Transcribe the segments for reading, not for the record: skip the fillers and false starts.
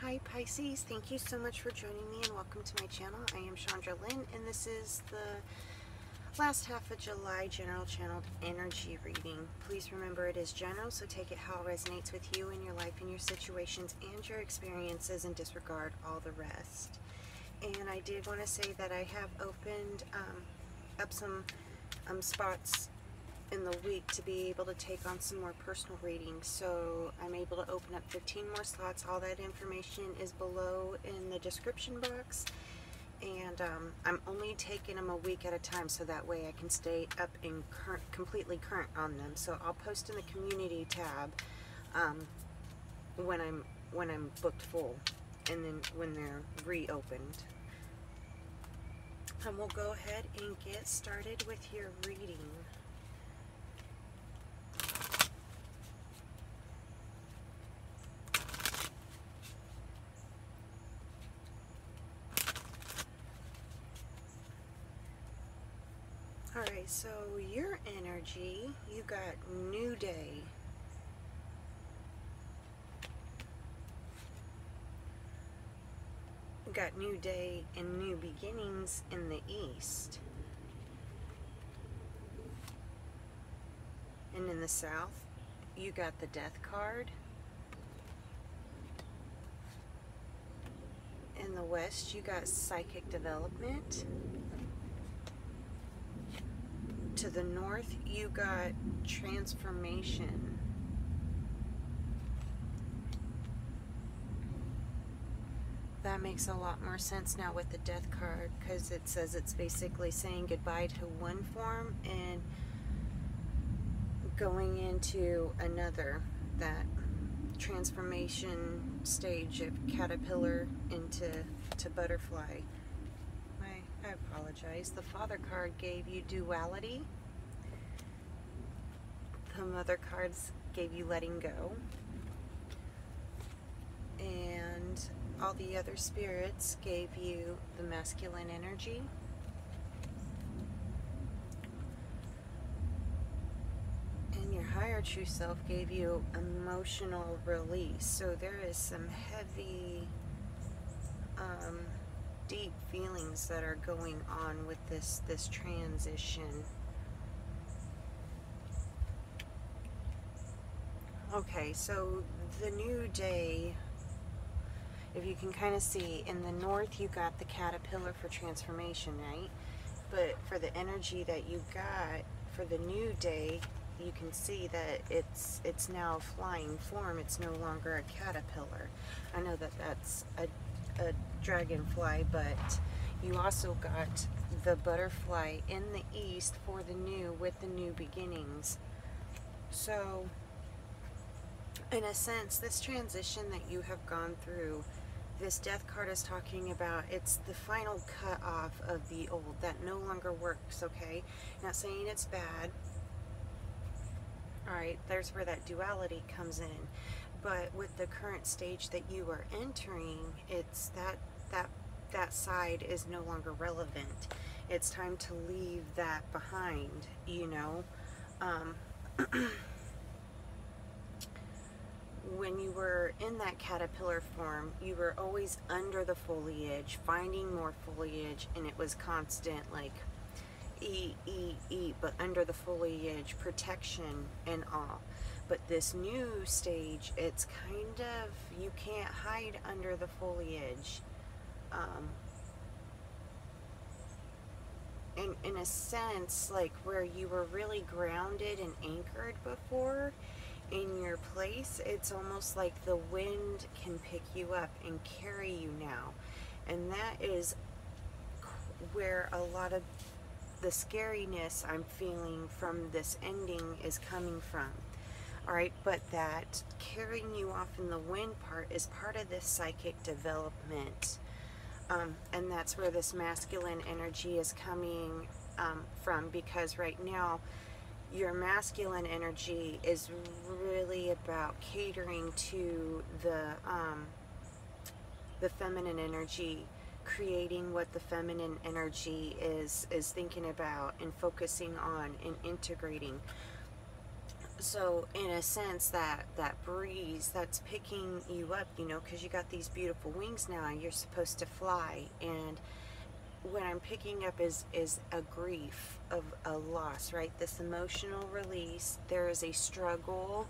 Hi Pisces, thank you so much for joining me and welcome to my channel. I am Shandra Lynn and this is the last half of July general channeled energy reading. Please remember it is general, so take it how it resonates with you in your life and your situations and your experiences and disregard all the rest. And I did want to say that I have opened up some spots in the week to be able to take on some more personal readings, so I'm able to open up 15 more slots. All that information is below in the description box, and I'm only taking them a week at a time so that way I can stay up and completely current on them. So I'll post in the community tab when I'm booked full, and then when they're reopened. And we'll go ahead and get started with your reading. Alright, so your energy, you got new day. You got new day and new beginnings in the east. And in the south, you got the death card. In the west, you got psychic development. To the north, you got transformation. That makes a lot more sense now with the death card, because it says it's basically saying goodbye to one form and going into another, that transformation stage of caterpillar into butterfly. I apologize. The Father card gave you duality. The Mother cards gave you letting go. And all the other spirits gave you the masculine energy. And your higher true self gave you emotional release. So there is some heavy deep feelings that are going on with this transition. Okay, so the new day, if you can kind of see, in the north you got the caterpillar for transformation, right? But for the energy that you got for the new day, you can see that it's now flying form. It's no longer a caterpillar. I know that that's a dragonfly, but you also got the butterfly in the east for the new, with the new beginnings. So in a sense, this transition that you have gone through, this death card is talking about, it's the final cut off of the old that no longer works. Okay, not saying it's bad. All right, there's where that duality comes in. But with the current stage that you are entering, it's that side is no longer relevant. It's time to leave that behind, you know. When you were in that caterpillar form, you were always under the foliage, finding more foliage, and it was constant, like, eat, but under the foliage, protection and all. But this new stage, it's kind of, you can't hide under the foliage. In a sense, like where you were really grounded and anchored before in your place, it's almost like the wind can pick you up and carry you now. And that is where a lot of the scariness I'm feeling from this ending is coming from. Alright, but that carrying you off in the wind part is part of this psychic development. And that's where this masculine energy is coming from, because right now your masculine energy is really about catering to the feminine energy, creating what the feminine energy is thinking about and focusing on and integrating. So in a sense, that breeze that's picking you up, you know, because you got these beautiful wings now, you're supposed to fly. And what I'm picking up is a grief of a loss, right? This emotional release. There is a struggle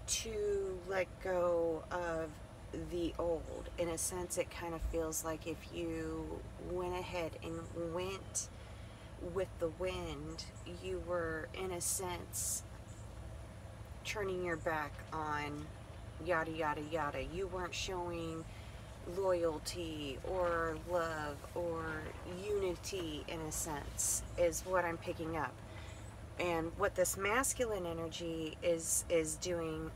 to let go of the old. In a sense, it kind of feels like if you went ahead and went with the wind, you were, in a sense, turning your back on yada yada yada. You weren't showing loyalty or love or unity, in a sense, is what I'm picking up. And what this masculine energy is doing,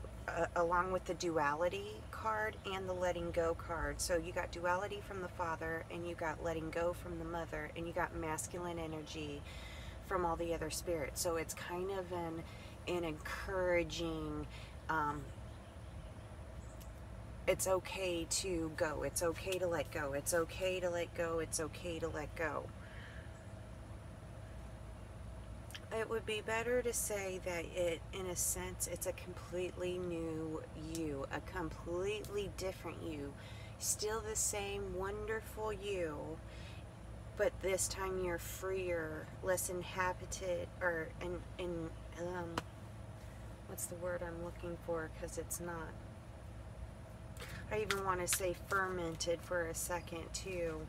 along with the duality card and the letting go card. So you got duality from the father, and you got letting go from the mother, and you got masculine energy from all the other spirits. So it's kind of an encouraging, it's okay to go, it's okay to let go, it's okay to let go, it's okay to let go. It would be better to say that it, in a sense, it's a completely new you, a completely different you, still the same wonderful you, but this time you're freer, less inhabited, or what's the word I'm looking for, because it's not. I even want to say fermented for a second too.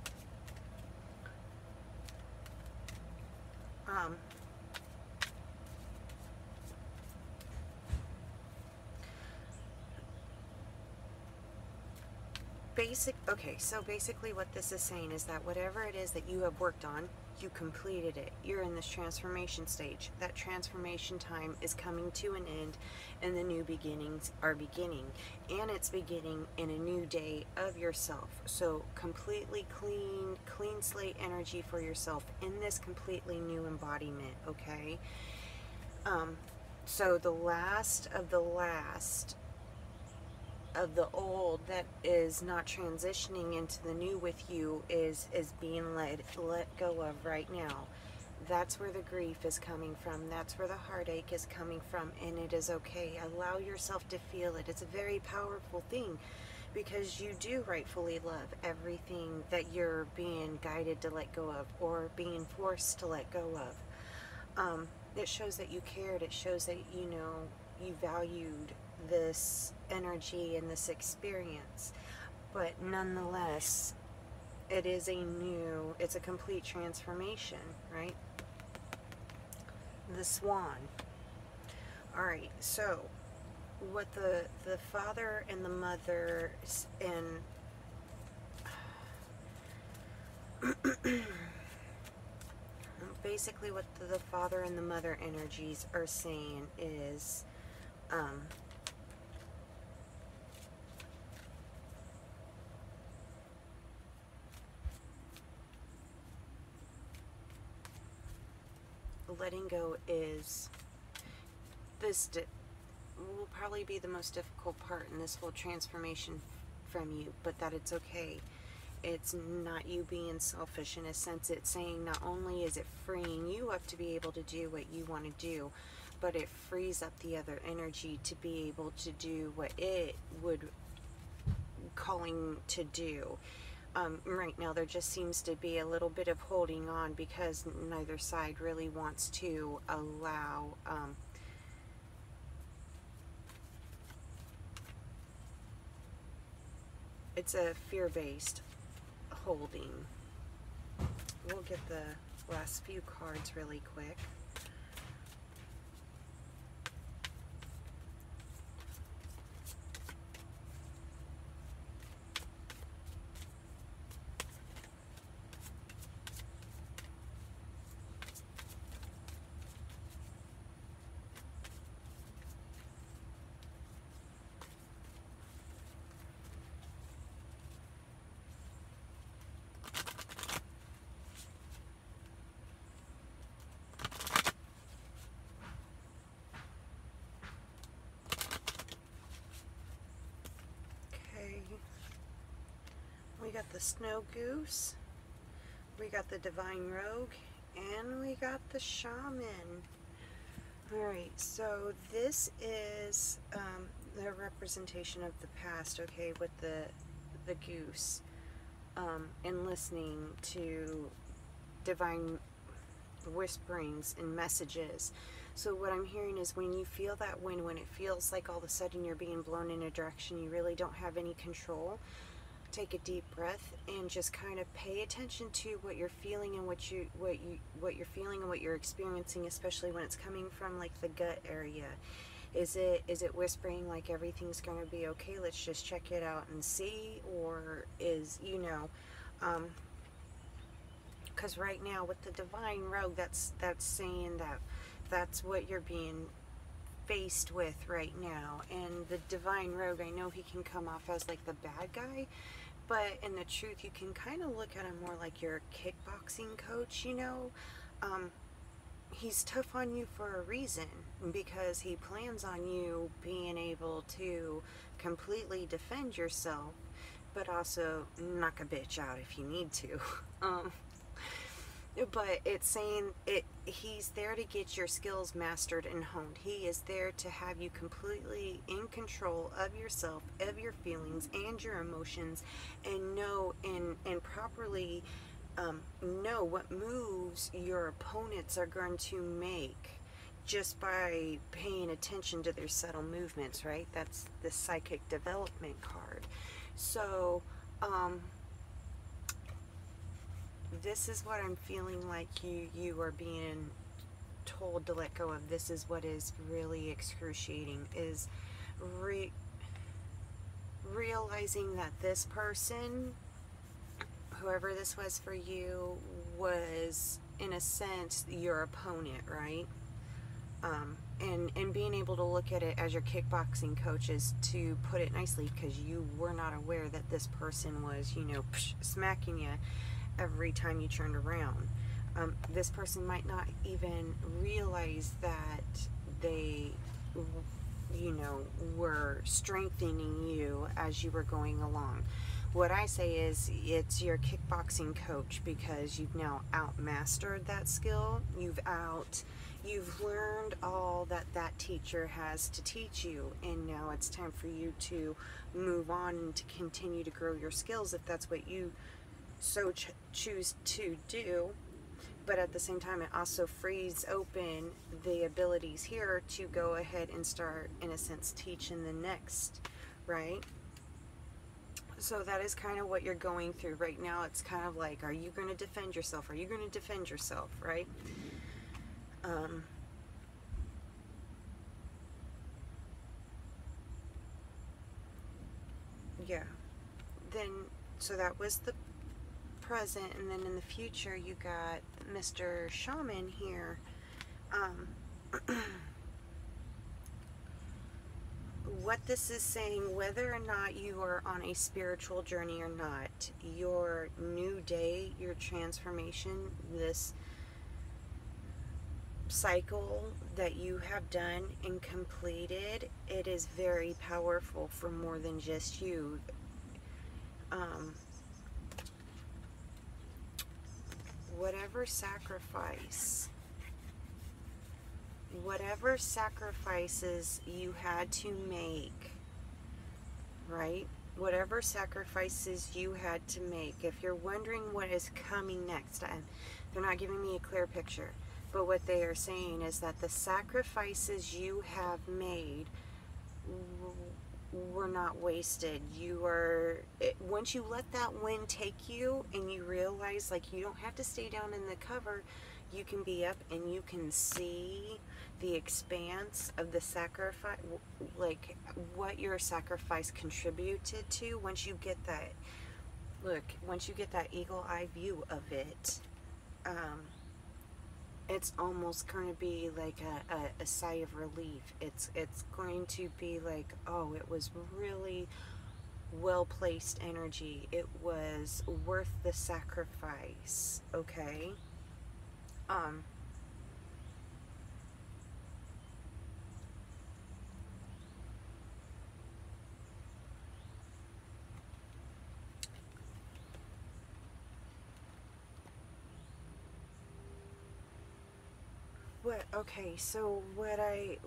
Okay, so basically what this is saying is that whatever it is that you have worked on, you completed it. You're in this transformation stage. That transformation time is coming to an end, and the new beginnings are beginning. And it's beginning in a new day of yourself. So completely clean slate energy for yourself in this completely new embodiment, okay? So the last of the old that is not transitioning into the new with you is being let go of right now. That's where the grief is coming from. That's where the heartache is coming from, and it is okay. Allow yourself to feel it. It's a very powerful thing, because you do rightfully love everything that you're being guided to let go of, or being forced to let go of. It shows that you cared. It shows that, you know, you valued this energy and this experience. But nonetheless, it's a complete transformation, right? The swan. Alright, so what the father and the mother and basically what the father and the mother energies are saying is, letting go is will probably be the most difficult part in this whole transformation from you, but that it's okay. It's not you being selfish. In a sense, it's saying not only is it freeing you up to be able to do what you want to do, but it frees up the other energy to be able to do what it would calling to do. Right now there just seems to be a little bit of holding on, because neither side really wants to allow it's a fear-based holding. We'll get the last few cards really quick. We got the snow goose, we got the divine rogue, and we got the shaman. Alright, so this is the representation of the past, okay, with the goose, and listening to divine whisperings and messages. So what I'm hearing is when you feel that wind, when it feels like all of a sudden you're being blown in a direction you really don't have any control, take a deep breath and just kind of pay attention to what you're feeling and what you're feeling and what you're experiencing, especially when it's coming from like the gut area. Is it whispering like everything's going to be okay, let's just check it out and see, or is, because right now with the divine rogue, that's saying that that's what you're being faced with right now. And the divine rogue, I know he can come off as like the bad guy, but in the truth you can kind of look at him more like your kickboxing coach. He's tough on you for a reason, because he plans on you being able to completely defend yourself, but also knock a bitch out if you need to. But it's saying he's there to get your skills mastered and honed. He is there to have you completely in control of yourself, of your feelings and your emotions, and know and properly know what moves your opponents are going to make just by paying attention to their subtle movements, right? That's the psychic development card. So this is what I'm feeling like you are being told to let go of. This is what is really excruciating, is realizing that this person, whoever this was for you, was in a sense your opponent, right? And being able to look at it as your kickboxing coach is to put it nicely, because you were not aware that this person was, smacking you every time you turned around. This person might not even realize that they, were strengthening you as you were going along. What I say is it's your kickboxing coach, because you've now outmastered that skill. You've learned all that teacher has to teach you, and now it's time for you to move on and to continue to grow your skills if that's what you so choose to do. But at the same time, it also frees open the abilities here to go ahead and start, in a sense, teaching the next, right? So that is kind of what you're going through right now. It's kind of like, are you going to defend yourself? Are you going to defend yourself, right? Yeah. Then, so that was the present, and then in the future you got Mr. Shaman here. What this is saying, whether or not you are on a spiritual journey or not, your new day, your transformation, this cycle that you have done and completed, it is very powerful for more than just you. Whatever sacrifices you had to make, right? Whatever sacrifices you had to make. If you're wondering what is coming next, they're not giving me a clear picture, but what they are saying is that the sacrifices you have made were not wasted. Once you let that wind take you and you realize, like, you don't have to stay down in the cover, you can be up and you can see the expanse of the sacrifice, like what your sacrifice contributed to. Once you get that, once you get that eagle eye view of it, it's almost going to be like a sigh of relief. It's going to be like, oh, it was really well placed energy. It was worth the sacrifice, okay? Okay, so what they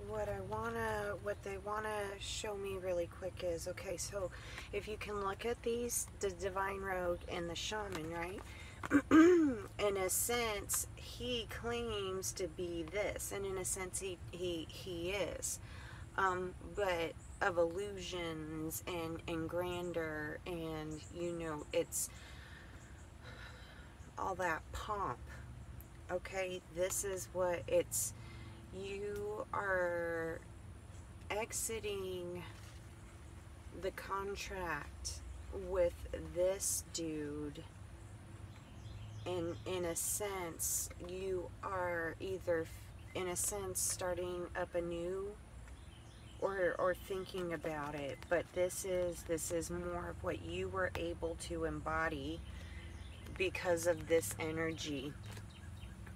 wanna show me really quick is, okay, so if you can look at these, the divine rogue and the shaman, right? In a sense, he claims to be this, and in a sense, he is. But of illusions and grandeur, and it's all that pomp. Okay, this is what it's. You are exiting the contract with this dude, and in a sense you are either in a sense starting up anew or thinking about it, but this is more of what you were able to embody because of this energy.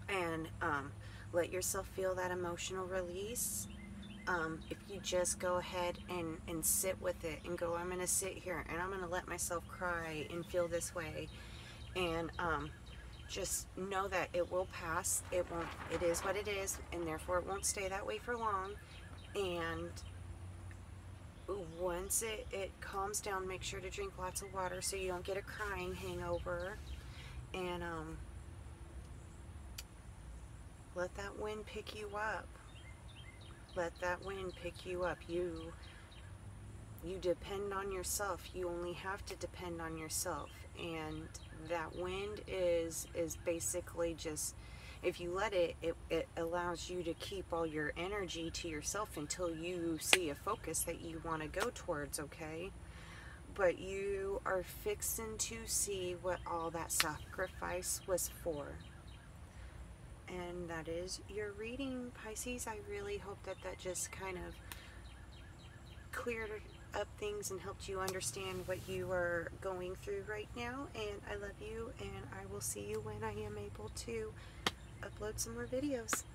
And let yourself feel that emotional release. If you just go ahead and sit with it and go, I'm going to sit here and I'm going to let myself cry and feel this way, and just know that it will pass. It is what it is, and therefore it won't stay that way for long. And once it calms down, make sure to drink lots of water so you don't get a crying hangover. And let that wind pick you up. Let that wind pick you up. You depend on yourself. You only have to depend on yourself. And that wind is basically just, if you let it, it allows you to keep all your energy to yourself until you see a focus that you want to go towards, okay? But you are fixing to see what all that sacrifice was for. And that is your reading, Pisces. I really hope that just kind of cleared up things and helped you understand what you are going through right now. And I love you, and I will see you when I am able to upload some more videos.